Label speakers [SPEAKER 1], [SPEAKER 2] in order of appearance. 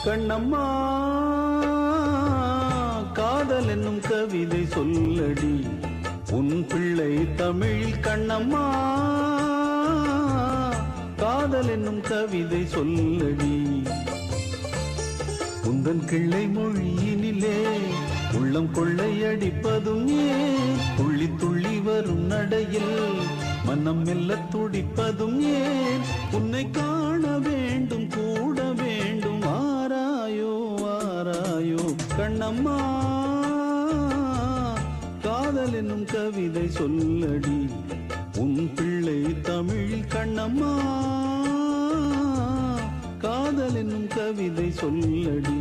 [SPEAKER 1] கண்ணம்மா காதல் என்னும் கவிதை சொல்லடி உன் பிள்ளை தமிழில். கண்ணம்மா காதல் என்னும் கவிதை சொல்லடி. உந்தன் கிள்ளை மொழியினிலே உள்ளம் கொள்ளையடிப்பதும் ஏன்? துள்ளி துள்ளி வரும் நடையில் மனம் மெல்ல துடிப்பதும் ஏன்? உன்னை காண வேண்டும் கூட வேண்டும் ஆராயோ ஆராயோ. கண்ணம்மா காதல் என்னும் கவிதை சொல்லடி உன் பிள்ளை தமிழில். கண்ணம்மா காதல் என்னும் கவிதை சொல்லடி.